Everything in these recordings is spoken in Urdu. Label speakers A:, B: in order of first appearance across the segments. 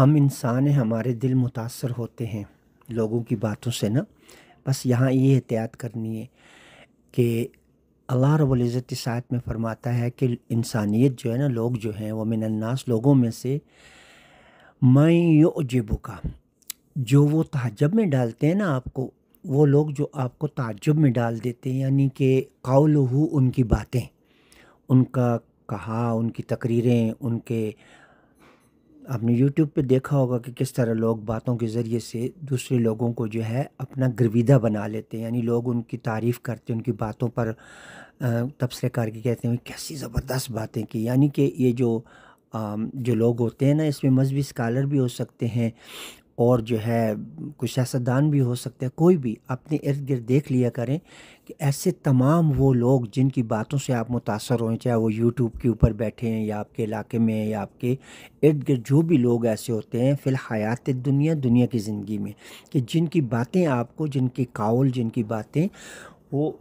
A: ہم انسان ہیں، ہمارے دل متاثر ہوتے ہیں لوگوں کی باتوں سے نا۔ بس یہاں یہ احتیاط کرنی ہے کہ اللہ رب العزت اس آیت میں فرماتا ہے کہ انسانیت جو ہے نا، لوگ جو ہیں وہ من الناس، لوگوں میں سے من یعجبک، جو وہ تعجب میں ڈالتے ہیں نا آپ کو، وہ لوگ جو آپ کو تعجب میں ڈال دیتے ہیں، یعنی کہ قولہ، ان کی باتیں، ان کا کہا، ان کی تقریریں، ان کے، آپ نے یوٹیوب پہ دیکھا ہوگا کہ کس طرح لوگ باتوں کے ذریعے سے دوسرے لوگوں کو جو ہے اپنا گرویدہ بنا لیتے ہیں، یعنی لوگ ان کی تعریف کرتے ہیں، ان کی باتوں پر تبصرے کر کے کہتے ہیں کیسی زبردست باتیں کی۔ یعنی کہ یہ جو لوگ ہوتے ہیں نا، اس میں مذہبی اسکالر بھی ہو سکتے ہیں اور جو ہے کچھ سیاستدان بھی ہو سکتے ہیں، کوئی بھی اپنے ارد گرد دیکھ لیا کریں کہ ایسے تمام وہ لوگ جن کی باتوں سے آپ متاثر ہوئیں، چاہے وہ یوٹیوب کے اوپر بیٹھے ہیں یا آپ کے علاقے میں یا آپ کے ارد گرد، جو بھی لوگ ایسے ہوتے ہیں فی الحیات دنیا، دنیا کی زندگی میں، کہ جن کی باتیں آپ کو، جن کی قول، جن کی باتیں وہ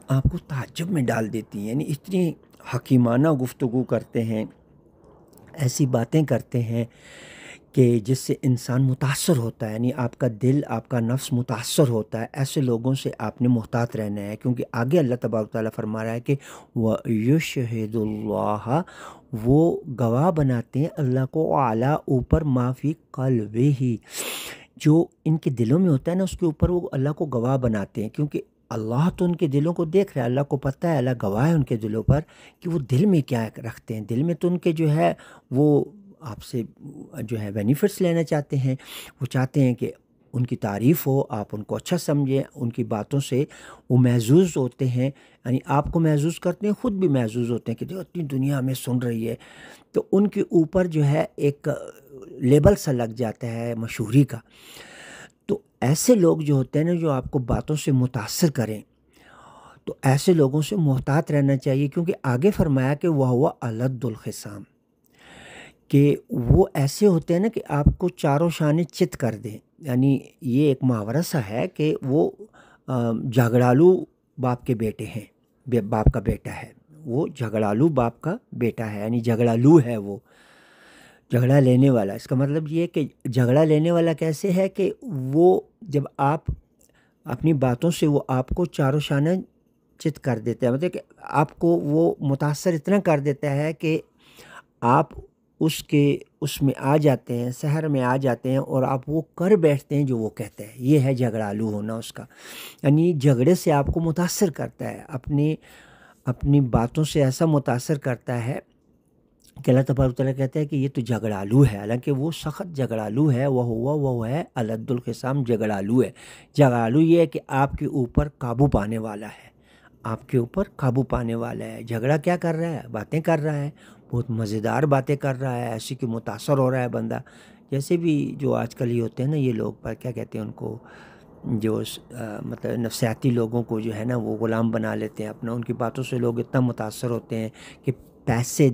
A: آپ کو تعجب میں ڈال دیتی ہیں، یعنی اتنی حکیمانہ گفتگو کرتے ہیں، ایسی باتیں کرتے ہیں کہ جس سے انسان متاثر ہوتا ہے، یعنی آپ کا دل، آپ کا نفس متاثر ہوتا ہے۔ ایسے لوگوں سے آپ نے محتاط رہنا ہے، کیونکہ آگے اللہ تبارک و تعالیٰ فرما رہا ہے کہ وَيُشْهِدُ اللَّهَ، وہ گواہ بناتے ہیں اللہ کو، اعلیٰ، اوپر، ما فی قلبہ، جو ان کے دلوں میں ہوتا ہے نا، اس کے اوپر وہ اللہ کو گواہ بناتے ہیں، کیونکہ اللہ تو ان کے دلوں کو دیکھ رہا ہے، اللہ کو پتہ ہے، اللہ گواہ ہے ان کے دلوں پر کہ وہ دل میں کیا رکھتے ہیں۔ دل میں تو ان کے جو ہے وہ آپ سے جو ہے بینیفٹس لینا چاہتے ہیں، وہ چاہتے ہیں کہ ان کی تعریف ہو، آپ ان کو اچھا سمجھیں، ان کی باتوں سے وہ محظوظ ہوتے ہیں، یعنی آپ کو محظوظ کرتے ہیں، خود بھی محظوظ ہوتے ہیں کہ جو اتنی دنیا ہمیں سن رہی ہے، تو ان کے اوپر جو ہے ایک لیبل سا لگ جاتا ہے مشہوری کا۔ تو ایسے لوگ جو ہوتے ہیں نا، جو آپ کو باتوں سے متاثر کریں، تو ایسے لوگوں سے محتاط رہنا چاہیے، کیونکہ آگے فرمایا کہ وَهُوَ أَلَدُّ الْخِصَامِ، کہ وہ ایسے ہوتے ہیں نا کہ آپ کو چاروں شانے چت کر دیں۔ یعنی یہ ایک محاورہ سا ہے کہ وہ جھگڑالو باپ کے بیٹے ہیں، باپ کا بیٹا ہے، وہ جھگڑالو باپ کا بیٹا ہے، یعنی جھگڑالو ہے، وہ جھگڑا لینے والا۔ اس کا مطلب یہ ہے کہ جھگڑا لینے والا کیسے ہے کہ وہ جب آپ اپنی باتوں سے وہ آپ کو چاروں شانہ چت کر دیتا ہے، مطلب کہ آپ کو وہ متاثر اتنا کر دیتا ہے کہ آپ اس میں آ جاتے ہیں، سحر میں آ جاتے ہیں، اور آپ وہ کر بیٹھتے ہیں جو وہ کہتے ہیں۔ یہ ہے جھگڑالو ہونا اس کا، یعنی جھگڑے سے آپ کو متاثر کرتا ہے، اپنی باتوں سے ایسا متاثر کرتا ہے کہ اللہ تبارک و تعالیٰ کہتا ہے کہ یہ تو جھگڑالو ہے، حالانکہ وہ سخت جھگڑالو ہے، وہ ہے الد الخصام، جھگڑالو ہے۔ جھگڑالو یہ ہے کہ آپ کے اوپر قابو پانے والا ہے، آپ کے اوپر قابو پانے والا ہے۔ جھگڑا کیا کر رہا ہے؟ باتیں کر رہا ہے، بہت مزیدار باتیں کر رہا ہے، ایسی کہ متاثر ہو رہا ہے بندہ۔ جیسے بھی جو آج کل یہ ہوتے ہیں نا، یہ لوگ پر کیا کہتے ہیں ان کو، جو مطلب نفسیاتی لوگوں کو جو ہے نا وہ غلام بنا لیتے ہیں اپنا، ان کی باتوں سے لوگ اتنا متاثر ہوتے ہیں کہ پیسے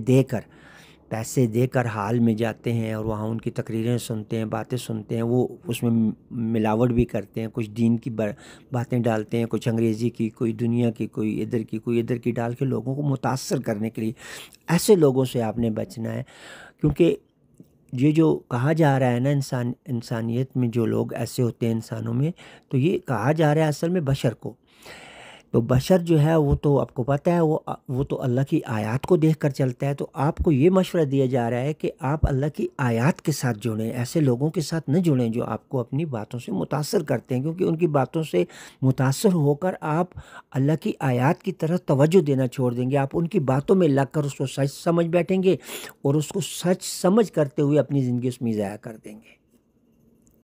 A: دے کر حال میں جاتے ہیں اور وہاں ان کی تقریریں سنتے ہیں، باتیں سنتے ہیں، وہ اس میں ملاوٹ بھی کرتے ہیں، کچھ دین کی باتیں ڈالتے ہیں، کچھ انگریزی کی، کوئی دنیا کی، کوئی ادھر کی ڈال کے لوگوں کو متاثر کرنے کے لیے۔ ایسے لوگوں سے آپ نے بچنا ہے، کیونکہ یہ جو کہا جا رہا ہے نا، انسانیت میں جو لوگ ایسے ہوتے ہیں انسانوں میں، تو یہ کہا جا رہا ہے اصل میں بشر کو۔ تو بشر جو ہے وہ تو آپ کو پتہ ہے وہ تو اللہ کی آیات کو دیکھ کر چلتا ہے، تو آپ کو یہ مشورہ دیا جا رہا ہے کہ آپ اللہ کی آیات کے ساتھ جڑیں، ایسے لوگوں کے ساتھ نہ جڑیں جو آپ کو اپنی باتوں سے متاثر کرتے ہیں، کیونکہ ان کی باتوں سے متاثر ہو کر آپ اللہ کی آیات کی طرف توجہ دینا چھوڑ دیں گے، آپ ان کی باتوں میں لگ کر اس کو سچ سمجھ بیٹھیں گے اور اس کو سچ سمجھ کرتے ہوئے اپنی زندگی اس میں ضائع کر دیں گے۔